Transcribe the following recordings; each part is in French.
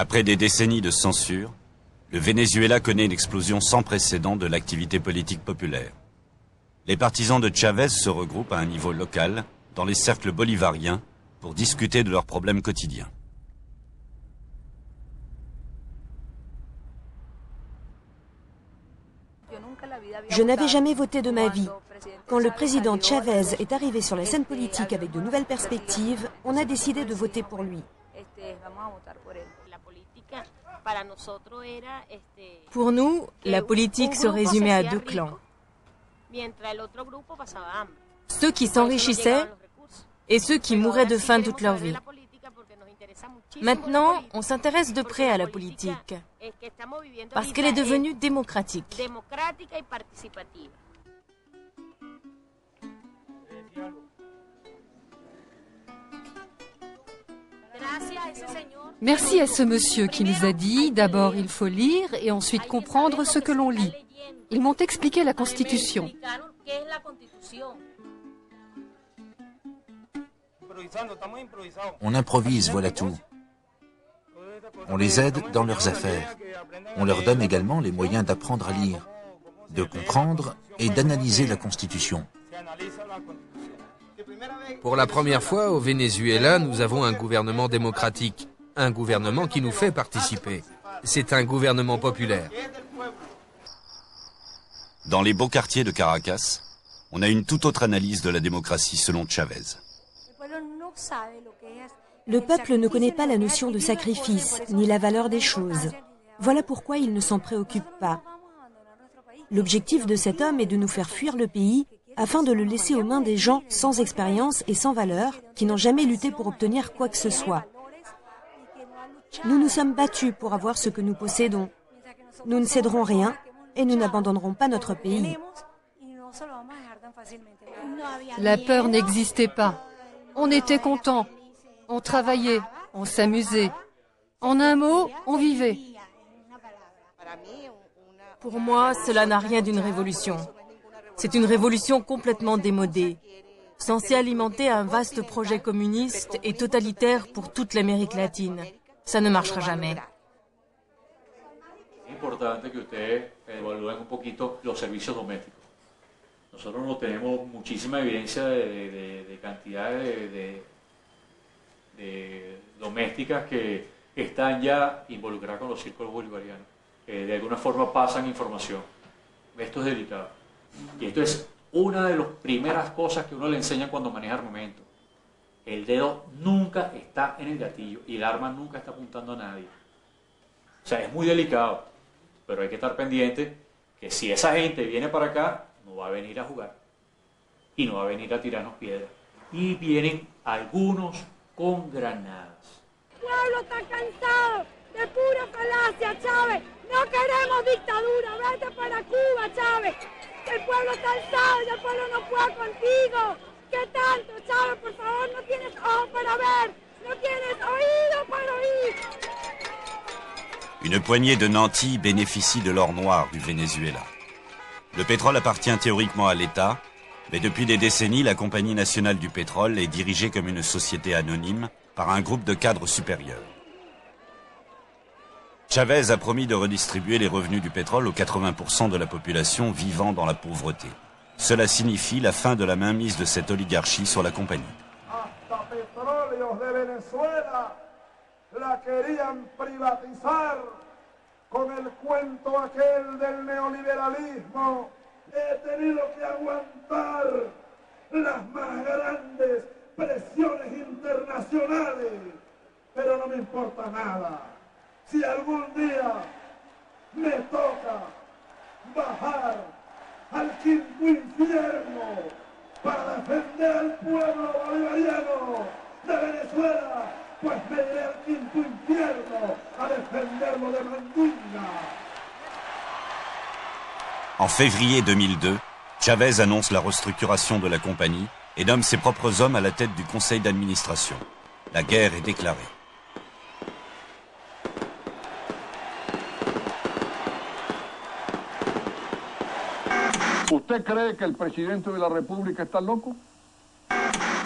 Après des décennies de censure, le Venezuela connaît une explosion sans précédent de l'activité politique populaire. Les partisans de Chavez se regroupent à un niveau local, dans les cercles bolivariens, pour discuter de leurs problèmes quotidiens. Je n'avais jamais voté de ma vie. Quand le président Chavez est arrivé sur la scène politique avec de nouvelles perspectives, on a décidé de voter pour lui. Pour nous, la politique se résumait à deux clans. Ceux qui s'enrichissaient et ceux qui mouraient de faim toute leur vie. Maintenant, on s'intéresse de près à la politique, parce qu'elle est devenue démocratique. Merci à ce monsieur qui nous a dit, d'abord il faut lire et ensuite comprendre ce que l'on lit. Ils m'ont expliqué la Constitution. On improvise, voilà tout. On les aide dans leurs affaires. On leur donne également les moyens d'apprendre à lire, de comprendre et d'analyser la Constitution. Pour la première fois au Venezuela, nous avons un gouvernement démocratique, un gouvernement qui nous fait participer. C'est un gouvernement populaire. Dans les beaux quartiers de Caracas, on a une toute autre analyse de la démocratie selon Chavez. Le peuple ne connaît pas la notion de sacrifice, ni la valeur des choses. Voilà pourquoi il ne s'en préoccupe pas. L'objectif de cet homme est de nous faire fuir le pays afin de le laisser aux mains des gens sans expérience et sans valeur, qui n'ont jamais lutté pour obtenir quoi que ce soit. Nous nous sommes battus pour avoir ce que nous possédons. Nous ne céderons rien et nous n'abandonnerons pas notre pays. La peur n'existait pas. On était contents. On travaillait, on s'amusait. En un mot, on vivait. Pour moi, cela n'a rien d'une révolution. C'est une révolution complètement démodée, censée alimenter un vaste projet communiste et totalitaire pour toute l'Amérique latine. Ça ne marchera jamais. Nosotros no tenemos muchísima evidencia de cantidades de domésticas que están ya involucradas con los círculos bolivarianos. De alguna forma pasan información. Esto es delicado. Y esto es una de las primeras cosas que uno le enseña cuando maneja armamento. El dedo nunca está en el gatillo y el arma nunca está apuntando a nadie. O sea, es muy delicado, pero hay que estar pendiente que si esa gente viene para acá, no va a venir a jugar y no va a venir a tirarnos piedras. Y vienen algunos con granadas. El pueblo está cansado de pura falacia, Chávez. No queremos dictadura. Vete para Cuba, Chávez. El pueblo está cansado y el pueblo no puede contigo. ¿Qué tanto, Chávez? Por favor, no tienes ojos para ver. No tienes oído para oír. Une poignée de nantis bénéficie de l'or noir du Venezuela. Le pétrole appartient théoriquement à l'État, mais depuis des décennies, la Compagnie nationale du pétrole est dirigée comme une société anonyme par un groupe de cadres supérieurs. Chavez a promis de redistribuer les revenus du pétrole aux 80% de la population vivant dans la pauvreté. Cela signifie la fin de la mainmise de cette oligarchie sur la compagnie. Hasta Petróleos de Venezuela la querían privatizar con el cuento aquel del neoliberalismo. He tenido que aguantar las más grandes presiones internacionales, pero no me importa nada. Si algún día me toca bajar al quinto infierno para defender al pueblo bolivariano de Venezuela, pues me iré al quinto infierno a defenderlo de Mandinga. En février 2002, Chavez annonce la restructuration de la compagnie et nomme ses propres hommes à la tête du conseil d'administration. La guerre est déclarée. ¿Usted cree que el presidente de la República está loco?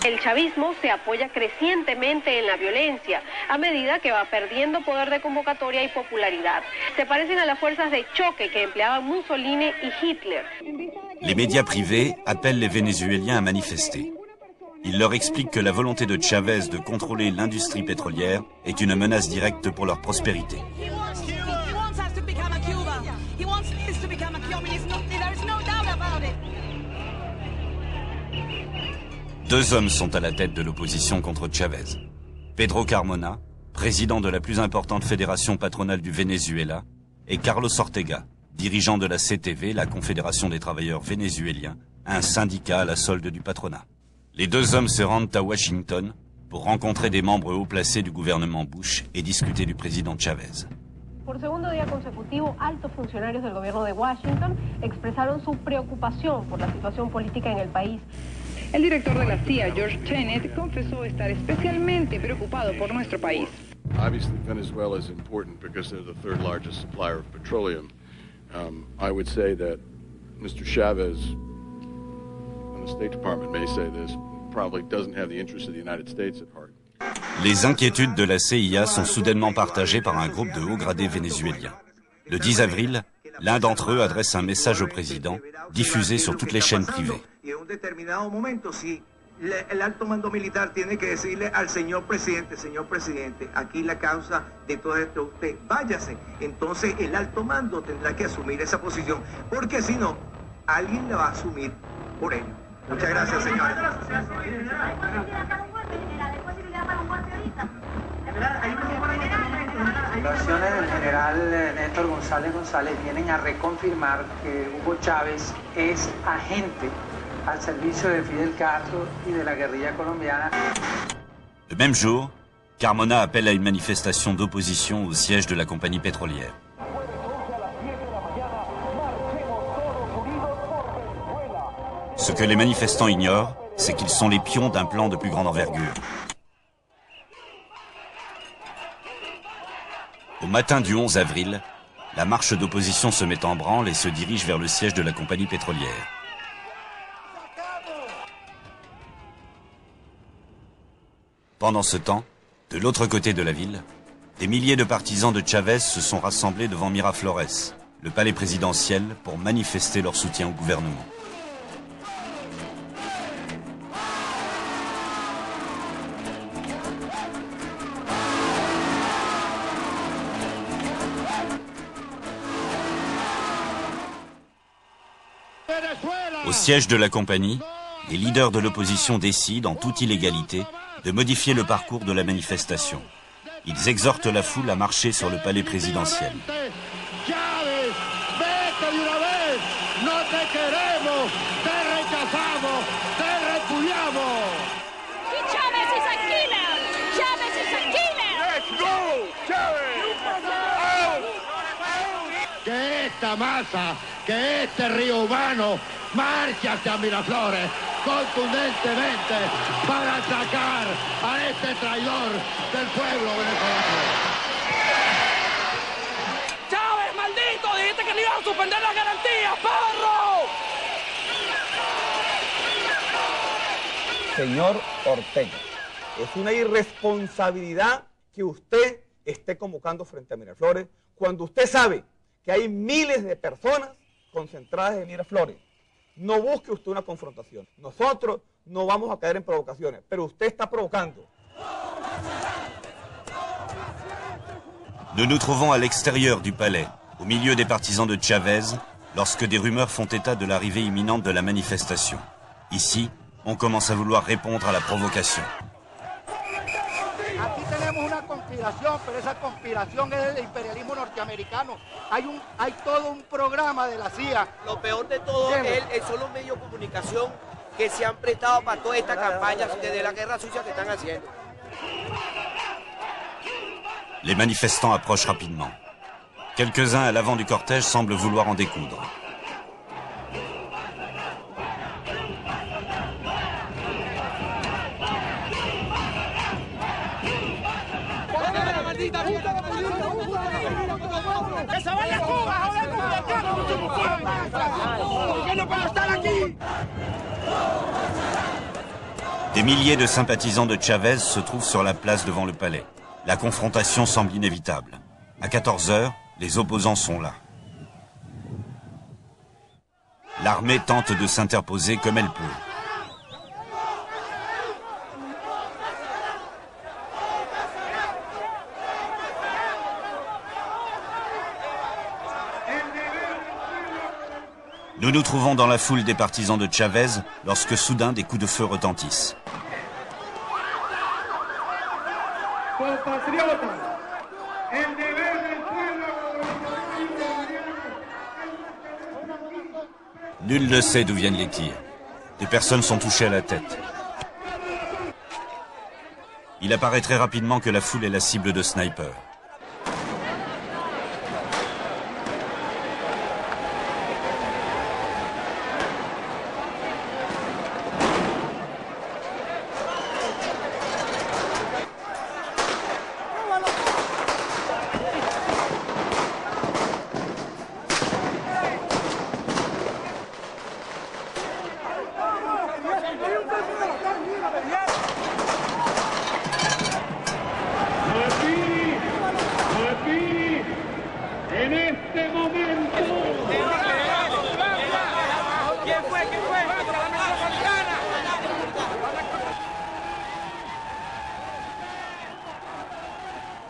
El chavismo se apoya crecientemente en la violencia a medida que va perdiendo poder de convocatoria y popularidad. Se parecen a las fuerzas de choque que empleaban Mussolini y Hitler. Les médias privés appellent les Vénézuéliens à manifester. Ils leur expliquent que la volonté de Chavez de contrôler l'industrie pétrolière est une menace directe pour leur prospérité. Deux hommes sont à la tête de l'opposition contre Chavez. Pedro Carmona, président de la plus importante fédération patronale du Venezuela, et Carlos Ortega, dirigeant de la CTV, la Confédération des travailleurs vénézuéliens, un syndicat à la solde du patronat. Les deux hommes se rendent à Washington pour rencontrer des membres haut placés du gouvernement Bush et discuter du président Chavez. Por segundo día consecutivo, altos funcionarios del gobierno de Washington expresaron su preocupación por la situación política en el país. El director de la CIA, George Tenet, confesó estar especialmente preocupado por nuestro país. Obviously, Venezuela is important because they're the third largest supplier of petroleum. I would say that Mr. Chavez, and the State Department may say this, probably doesn't have the interests of the United States at heart. Les inquiétudes de la CIA sont soudainement partagées par un groupe de hauts gradés vénézuéliens. Le 10 avril, l'un d'entre eux adresse un message au président, diffusé sur toutes les chaînes privées. El alto mando militar tiene que decirle al señor presidente, aquí la causa de todo esto, usted váyase. Entonces el alto mando tendrá que asumir esa posición, porque si no, alguien la va a asumir por ello. Muchas gracias, señores. Las declaraciones del general Néstor González vienen a reconfirmar que Hugo Chávez es agente al servicio de Fidel Castro y de la guerrilla colombiana. Le même jour, Carmona appelle à une manifestation d'opposition au siège de la compagnie pétrolière. Ce que les manifestants ignorent, c'est qu'ils sont les pions d'un plan de plus grande envergure. Au matin du 11 avril, la marche d'opposition se met en branle et se dirige vers le siège de la compagnie pétrolière. Pendant ce temps, de l'autre côté de la ville, des milliers de partisans de Chavez se sont rassemblés devant Miraflores, le palais présidentiel, pour manifester leur soutien au gouvernement. Au siège de la compagnie, les leaders de l'opposition décident, en toute illégalité, de modifier le parcours de la manifestation. Ils exhortent la foule à marcher sur le palais présidentiel. Que esta masa, que este río humano marche hacia Miraflores contundentemente para sacar a este traidor del pueblo venezolano. ¡Chávez, maldito! Dijiste que le iban a suspender las garantías, perro. Señor Ortega, es una irresponsabilidad que usted esté convocando frente a Miraflores cuando usted sabe que hay miles de personas concentradas en Miraflores. No busque usted una confrontación. Nosotros no vamos a caer en provocaciones, pero usted está provocando. Nous nous trouvons à l'extérieur du palais, au milieu des partisans de Chavez, lorsque des rumeurs font état de l'arrivée imminente de la manifestation. Ici, on commence à vouloir répondre à la provocation. Aquí tenemos una conspiración, pero esa conspiración es del imperialismo norteamericano. Hay todo un programa de la CIA. Lo peor de todo son los medios de comunicación que se han prestado para toda esta campaña desde la guerra sucia que están haciendo. Les manifestants approchent rapidement. Quelques-uns à l'avant du cortège semblent vouloir en découdre. ¡Que se vaya a Cuba, joder! ¡Yo no puedo estar aquí! Des Des milliers de sympathisants de Chavez se trouvent sur la place devant le palais. La confrontation semble inévitable. À 14 h, les opposants sont là. L'armée tente de s'interposer comme elle peut. Nous nous trouvons dans la foule des partisans de Chavez lorsque soudain des coups de feu retentissent. Nul ne sait d'où viennent les tirs. Des personnes sont touchées à la tête. Il apparaît très rapidement que la foule est la cible de snipers.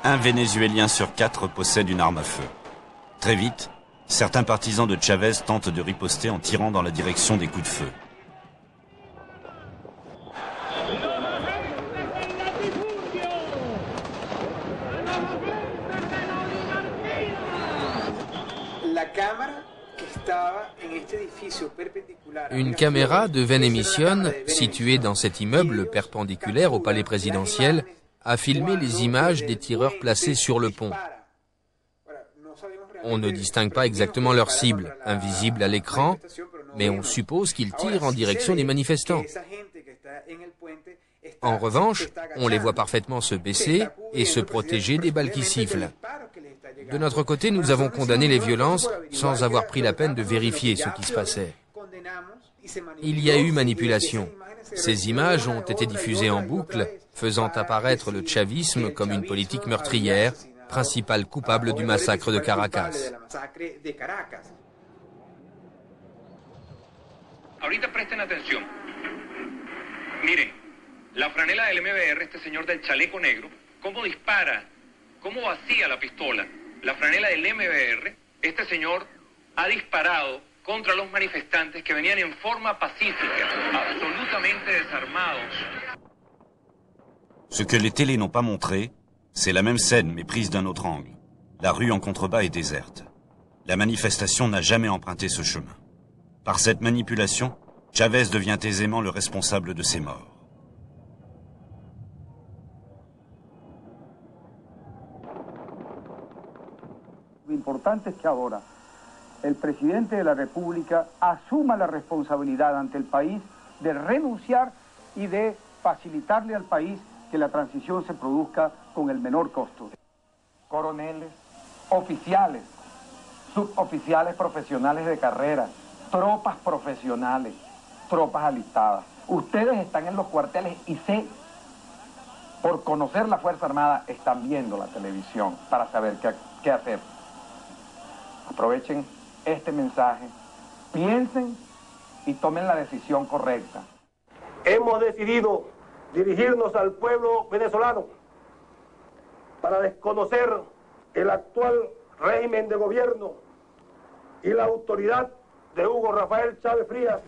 Un Vénézuélien sur 4 possède une arme à feu. Très vite, certains partisans de Chavez tentent de riposter en tirant dans la direction des coups de feu. Une caméra de Venemission, située dans cet immeuble perpendiculaire au palais présidentiel, a filmé les images des tireurs placés sur le pont. On ne distingue pas exactement leur cible, invisible à l'écran, mais on suppose qu'ils tirent en direction des manifestants. En revanche, on les voit parfaitement se baisser et se protéger des balles qui sifflent. De notre côté, nous avons condamné les violences sans avoir pris la peine de vérifier ce qui se passait. Il y a eu manipulation. Ces images ont été diffusées en boucle, faisant apparaître le chavisme comme une politique meurtrière, principal coupable du massacre de Caracas. Ahorita presten atención. Miren, la franela del MBR, este señor del chaleco negro, cómo dispara, cómo vacía la pistola. La franela del MBR, este señor ha disparado contra los manifestantes que venían en forma pacífica, absolutamente desarmados. Ce que les télés n'ont pas montré, c'est la même scène mais prise d'un autre angle. La rue en contrebas est déserte. La manifestation n'a jamais emprunté ce chemin. Par cette manipulation, Chavez devient aisément le responsable de ces morts. Lo importante es que ahora el presidente de la República asuma la responsabilidad ante el país de renunciar y de facilitarle al país que la transición se produzca con el menor costo. Coroneles, oficiales, suboficiales profesionales de carrera, tropas profesionales, tropas alistadas. Ustedes están en los cuarteles y sé, por conocer la Fuerza Armada, están viendo la televisión para saber qué hacer. Aprovechen este mensaje, piensen y tomen la decisión correcta. Hemos decidido dirigirnos al pueblo venezolano para desconocer el actual régimen de gobierno y la autoridad de Hugo Rafael Chávez Frías.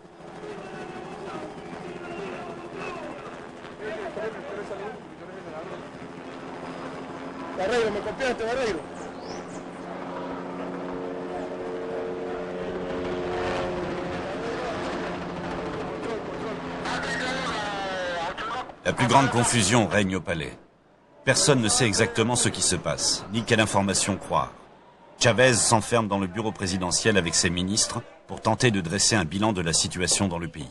Barreiro, ¿me copiaste, Barreiro? La plus grande confusion règne au palais. Personne ne sait exactement ce qui se passe, ni quelle information croire. Chavez s'enferme dans le bureau présidentiel avec ses ministres pour tenter de dresser un bilan de la situation dans le pays.